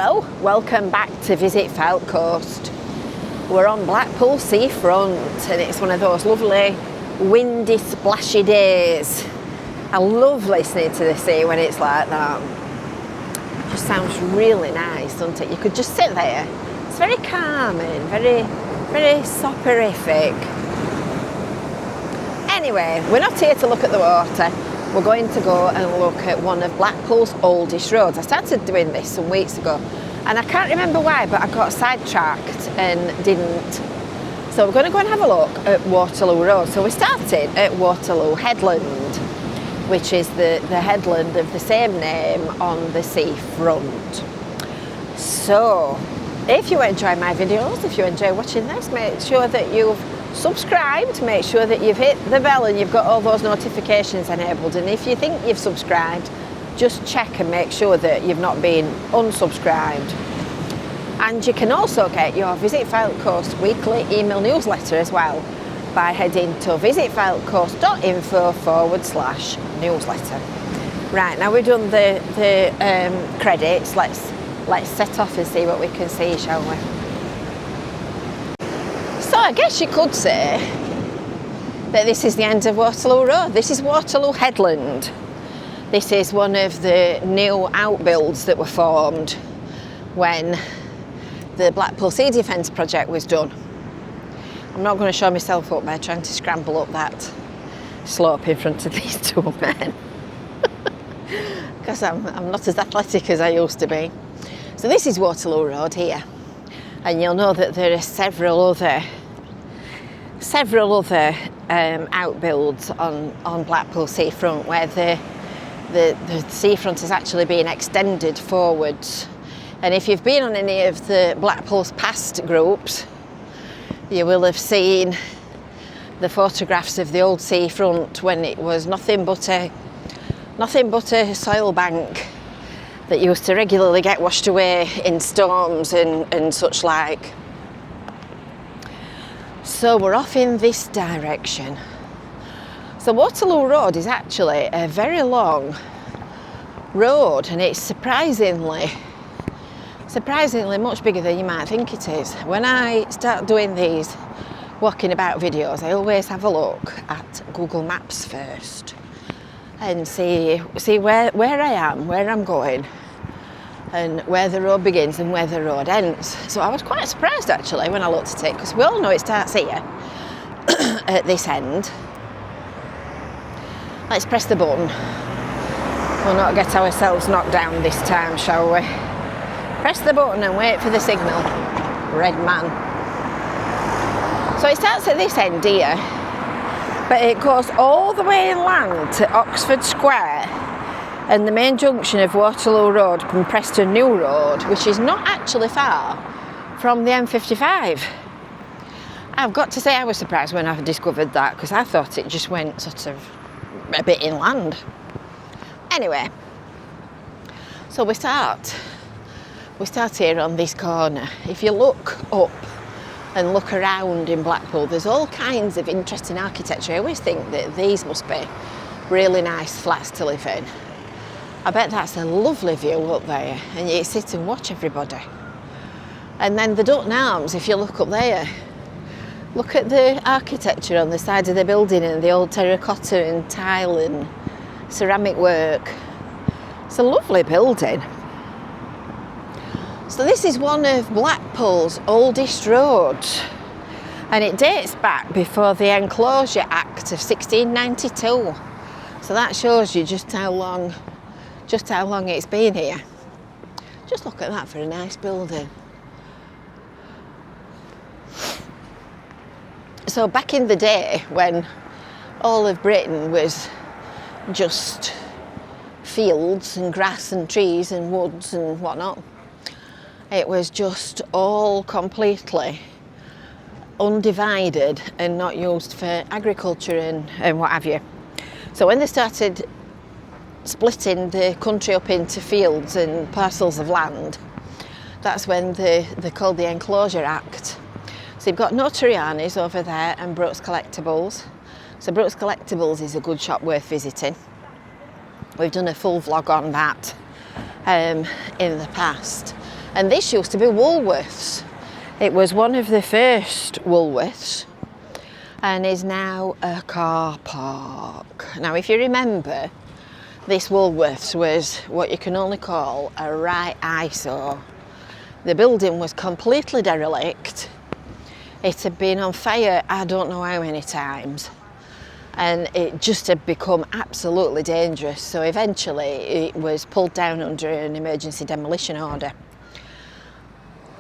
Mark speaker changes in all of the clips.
Speaker 1: Hello, welcome back to Visit Fylde Coast. We're on Blackpool seafront and it's one of those lovely windy splashy days. I love listening to the sea when it's like that. It just sounds really nice, doesn't it? You could just sit there. It's very calming, very soporific. Anyway, we're not here to look at the water. We're going to go and look at one of Blackpool's oldest roads. I started doing this some weeks ago and I can't remember why, but I got sidetracked and didn't. So we're going to go and have a look at Waterloo Road. So we started at Waterloo Headland, which is the headland of the same name on the seafront. So if you enjoy my videos, if you enjoy watching this, make sure that you've subscribed, make sure that you've hit the bell and you've got all those notifications enabled, and if you think you've subscribed, just check and make sure that you've not been unsubscribed. And you can also get your Visit Fylde Coast weekly email newsletter as well by heading to visitfyldecoast.info/newsletter. Right, now we've done the credits, let's set off and see what we can see, shall we? So I guess you could say that this is the end of Waterloo Road. This is Waterloo Headland. This is one of the new outbuilds that were formed when the Blackpool Sea Defence project was done. I'm not going to show myself up by trying to scramble up that slope in front of these two men because I'm not as athletic as I used to be. So this is Waterloo Road here, and you'll know that there are several other outbuilds on Blackpool seafront where the seafront has actually been extended forwards. And if you've been on any of the Blackpool's past groups, you will have seen the photographs of the old seafront when it was nothing but a soil bank that used to regularly get washed away in storms and such like. So we're off in this direction. So Waterloo Road is actually a very long road, and it's surprisingly much bigger than you might think it is. When I start doing these walking about videos, I always have a look at Google Maps first and see where I am, where I'm going, and where the road begins and where the road ends. So I was quite surprised actually when I looked at it, because we all know it starts here at this end. Let's press the button. We'll not get ourselves knocked down this time, shall we? Press the button and wait for the signal. Red man. So it starts at this end here, but it goes all the way inland to Oxford Square and the main junction of Waterloo Road and Preston New Road, which is not actually far from the M55. I've got to say I was surprised when I discovered that, because I thought it just went sort of a bit inland. Anyway, so we start here on this corner. If you look up and look around in Blackpool, there's all kinds of interesting architecture. I always think that these must be really nice flats to live in. I bet that's a lovely view up there, and you sit and watch everybody. And then the Dutton Arms, if you look up there, look at the architecture on the side of the building and the old terracotta and tile and ceramic work. It's a lovely building. So this is one of Blackpool's oldest roads, and it dates back before the Enclosure Act of 1692. So that shows you just how long it's been here. Just look at that for a nice building. So back in the day when all of Britain was just fields and grass and trees and woods and whatnot, it was just all completely undivided and not used for agriculture and what have you. So when they started splitting the country up into fields and parcels of land, that's when they called the Enclosure Act. So you've got Notariani's over there and Brooks Collectibles. So Brooks Collectibles is a good shop worth visiting. We've done a full vlog on that in the past. And this used to be Woolworths. It was one of the first Woolworths and is now a car park. Now, if you remember, this Woolworths was what you can only call a right eyesore. The building was completely derelict. It had been on fire I don't know how many times, and it just had become absolutely dangerous. So eventually it was pulled down under an emergency demolition order.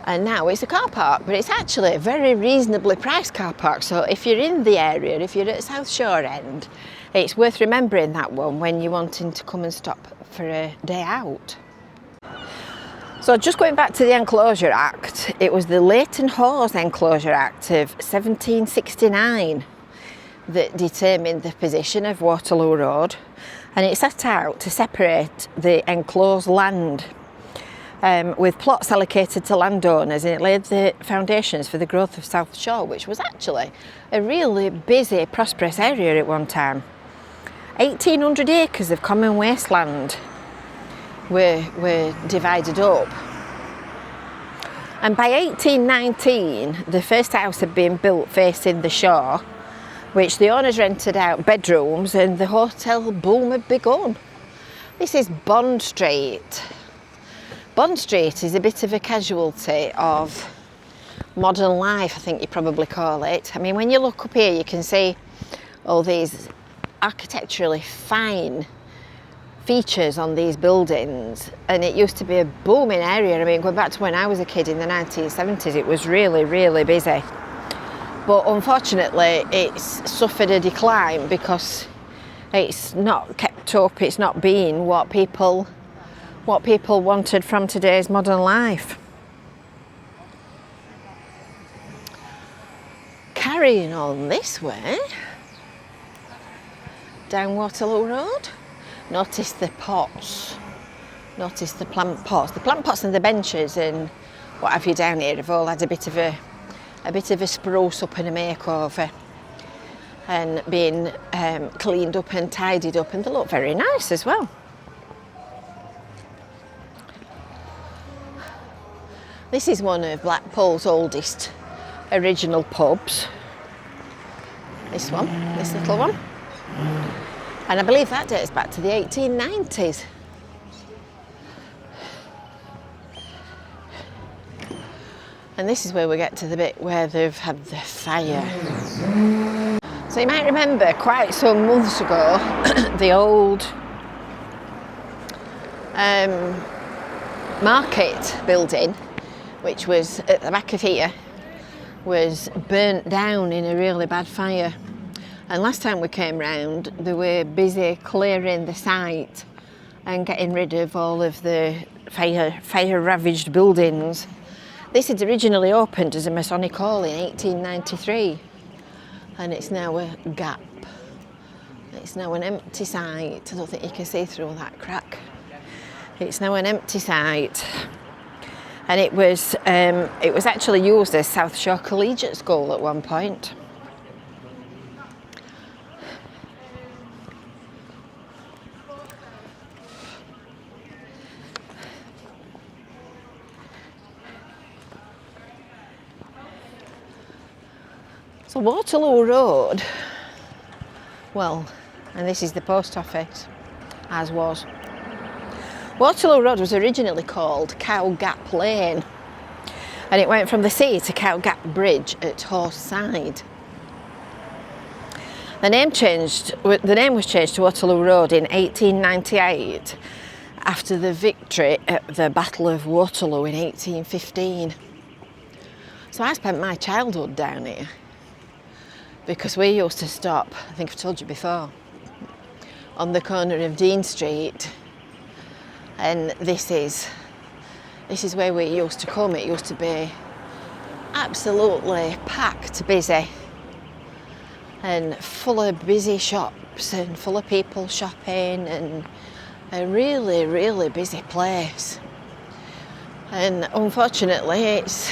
Speaker 1: And now it's a car park, but it's actually a very reasonably priced car park. So if you're in the area, if you're at South Shore End, it's worth remembering that one when you're wanting to come and stop for a day out. So just going back to the Enclosure Act, it was the Leighton Hawes Enclosure Act of 1769 that determined the position of Waterloo Road, and it set out to separate the enclosed land with plots allocated to landowners, and it laid the foundations for the growth of South Shore, which was actually a really busy, prosperous area at one time. 1,800 acres of common wasteland were divided up. And by 1819, the first house had been built facing the shore, which the owners rented out bedrooms, and the hotel boom had begun. This is Bond Street. Bond Street is a bit of a casualty of modern life, I think you probably call it. I mean, when you look up here, you can see all these architecturally fine features on these buildings, and it used to be a booming area. I mean, going back to when I was a kid in the 1970s, it was really, really busy. But unfortunately, it's suffered a decline because it's not kept up, it's not been what people wanted from today's modern life. Carrying on this way, down Waterloo Road, notice the pots, notice the plant pots. The plant pots and the benches and what have you down here have all had a bit of a spruce up and a makeover, and been cleaned up and tidied up, and they look very nice as well. This is one of Blackpool's oldest original pubs. This one, this little one. And I believe that dates back to the 1890s. And this is where we get to the bit where they've had the fire. So you might remember quite some months ago, the old market building, which was at the back of here, was burnt down in a really bad fire. And last time we came round, they were busy clearing the site and getting rid of all of the fire-ravaged buildings. This had originally opened as a Masonic Hall in 1893, and it's now a gap. It's now an empty site. I don't think you can see through that crack. It's now an empty site. And it was actually used as South Shore Collegiate School at one point. So Waterloo Road, well, and this is the post office, as was. Waterloo Road was originally called Cow Gap Lane, and it went from the sea to Cow Gap Bridge at Horse Side. The name was changed to Waterloo Road in 1898 after the victory at the Battle of Waterloo in 1815. So I spent my childhood down here because we used to stop, I think I've told you before, on the corner of Dean Street. And this is where we used to come. It used to be absolutely packed busy and full of busy shops and full of people shopping, and a really, really busy place. And unfortunately, it's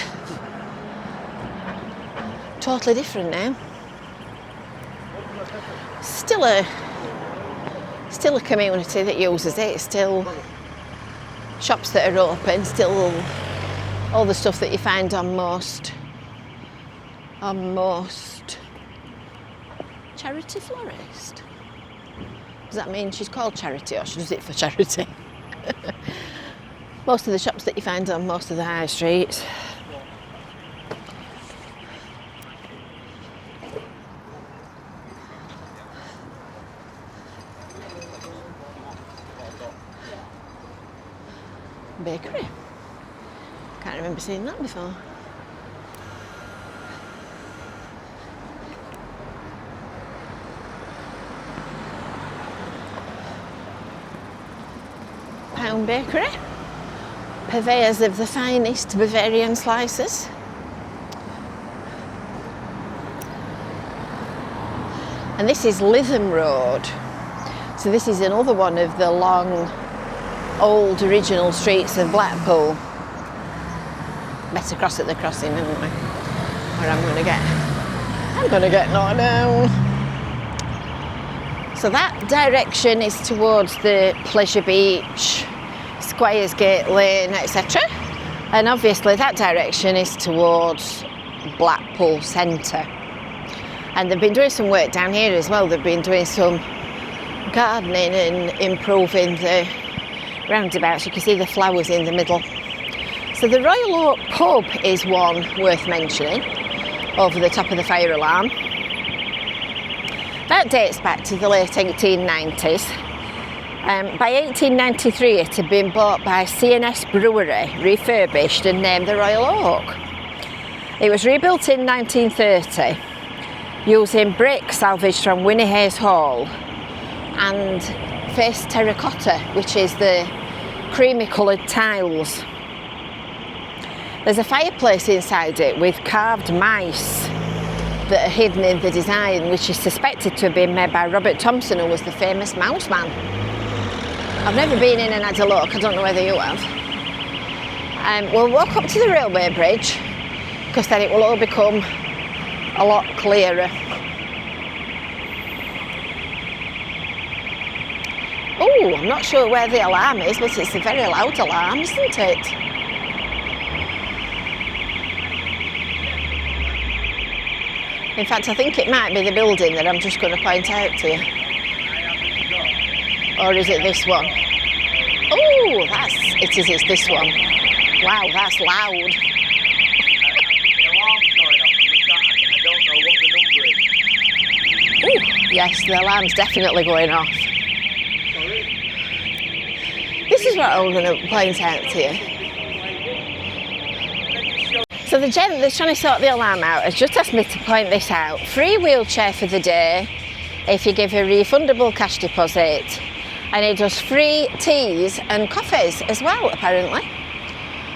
Speaker 1: totally different now. Still a community that uses it, still shops that are open, still all the stuff that you find on most charity florist. Does that mean she's called Charity or she does it for charity? Most of the shops that you find on most of the high streets. Bakery. Can't remember seeing that before. Pound Bakery, purveyors of the finest Bavarian slices. And this is Lytham Road. So this is another one of the long, old original streets of Blackpool. Better cross at the crossing, haven't we? Or I'm gonna get knocked down. So that direction is towards the Pleasure Beach, Squires Gate Lane, etc. And obviously that direction is towards Blackpool Centre. And they've been doing some work down here as well. They've been doing some gardening and improving the roundabouts. You can see the flowers in the middle. So the Royal Oak pub is one worth mentioning, over the top of the fire alarm. That dates back to the late 1890s. By 1893 it had been bought by C&S Brewery, refurbished and named the Royal Oak. It was rebuilt in 1930 using brick salvaged from Winnie Hayes Hall and faced terracotta, which is the creamy coloured tiles. There's a fireplace inside it with carved mice that are hidden in the design, which is suspected to have been made by Robert Thompson, who was the famous mouse man. I've never been in and had a look, I don't know whether you have. We'll walk up to the railway bridge, because then it will all become a lot clearer. Oh, I'm not sure where the alarm is, but it's a very loud alarm, isn't it? In fact, I think it might be the building that I'm just going to point out to you. Or is it this one? Oh, it's this one. Wow, that's loud.
Speaker 2: The alarm's going off and I don't know what the number is.
Speaker 1: Oh, yes, the alarm's definitely going off.
Speaker 2: Sorry?
Speaker 1: This is what I'm going to point out to you. So the gent that's trying to sort the alarm out has just asked me to point this out. Free wheelchair for the day if you give a refundable cash deposit. And he does free teas and coffees as well, apparently.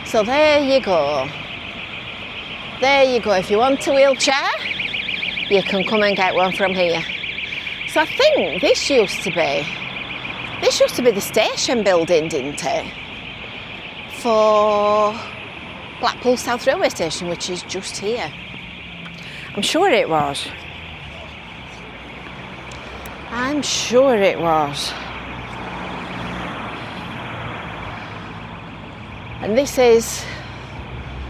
Speaker 1: So there you go. There you go. If you want a wheelchair, you can come and get one from here. So I think this used to be the station building, didn't it? For Blackpool South Railway Station, which is just here. I'm sure it was. I'm sure it was. And this is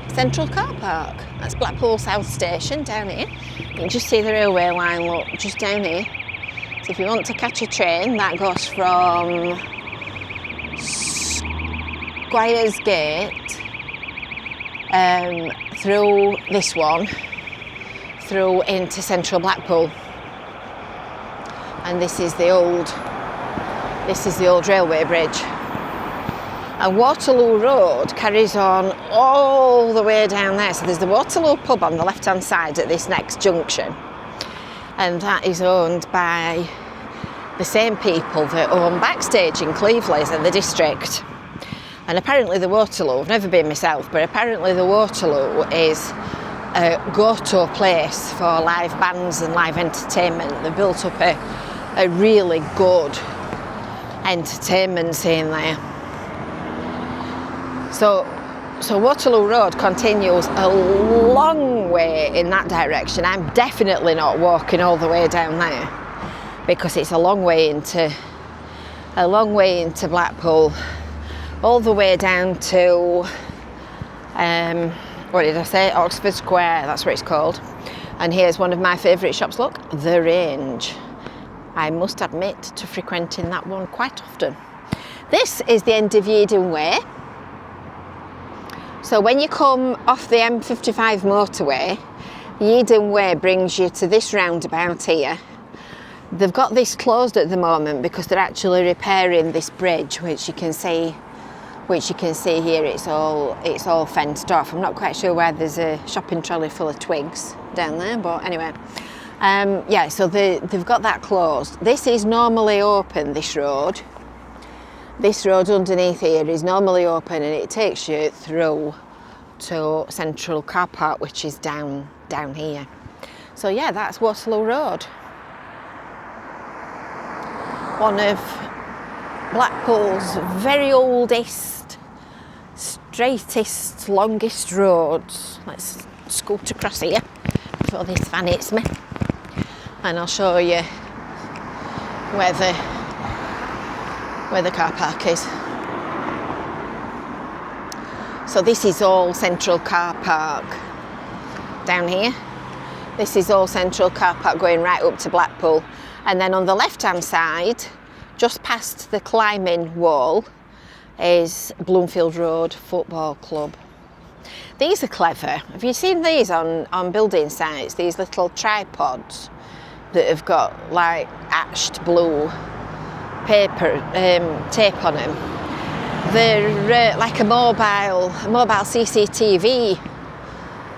Speaker 1: Central Car Park. That's Blackpool South Station down here. You can just see the railway line, look, just down here. So if you want to catch a train, that goes from Squires Gate through this one, through into central Blackpool. And this is the old railway bridge. And Waterloo Road carries on all the way down there. So there's the Waterloo pub on the left-hand side at this next junction. And that is owned by the same people that own Backstage in Cleveland and the district. And apparently the Waterloo, I've never been myself, but apparently the Waterloo is a go-to place for live bands and live entertainment. They've built up a really good entertainment scene there. So Waterloo Road continues a long way in that direction. I'm definitely not walking all the way down there because it's a long way into Blackpool, all the way down to What did I say? Oxford Square, that's what it's called. And here's one of my favourite shops, look, The Range. I must admit to frequenting that one quite often. This is the end of Yeadon Way. So when you come off the M55 motorway, Yeadon Way brings you to this roundabout here. They've got this closed at the moment because they're actually repairing this bridge, which you can see here. It's all fenced off. I'm not quite sure why there's a shopping trolley full of twigs down there, but anyway. Yeah, so they've got that closed. This is normally open, this road. This road underneath here is normally open, and it takes you through to Central Car Park, which is down here. So yeah, that's Waterloo Road. One of Blackpool's very oldest, straightest, longest roads. Let's scoot across here before this van hits me, and I'll show you where the car park is. So this is all Central Car Park down here. This is all Central Car Park going right up to Blackpool. And then on the left hand side, just past the climbing wall, is Bloomfield Road Football Club. These are clever. Have you seen these on building sites? These little tripods that have got like ashed blue paper tape on them. They're like a mobile CCTV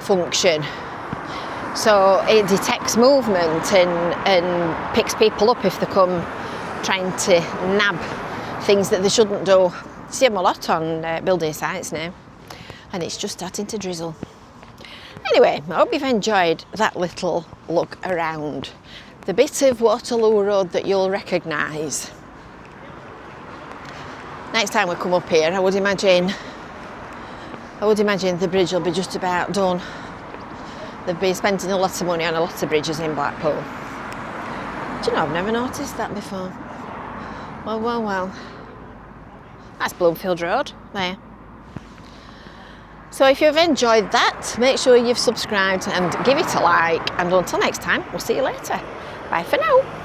Speaker 1: function. So it detects movement and picks people up if they come trying to nab things that they shouldn't do. You see them a lot on building sites now, and it's just starting to drizzle. Anyway, I hope you've enjoyed that little look around the bit of Waterloo Road that you'll recognise. Next time we come up here, I would imagine the bridge will be just about done. They've been spending a lot of money on a lot of bridges in Blackpool. Do you know, I've never noticed that before. Well. That's Bloomfield Road, there. So if you've enjoyed that, make sure you've subscribed and give it a like. And until next time, we'll see you later. Bye for now.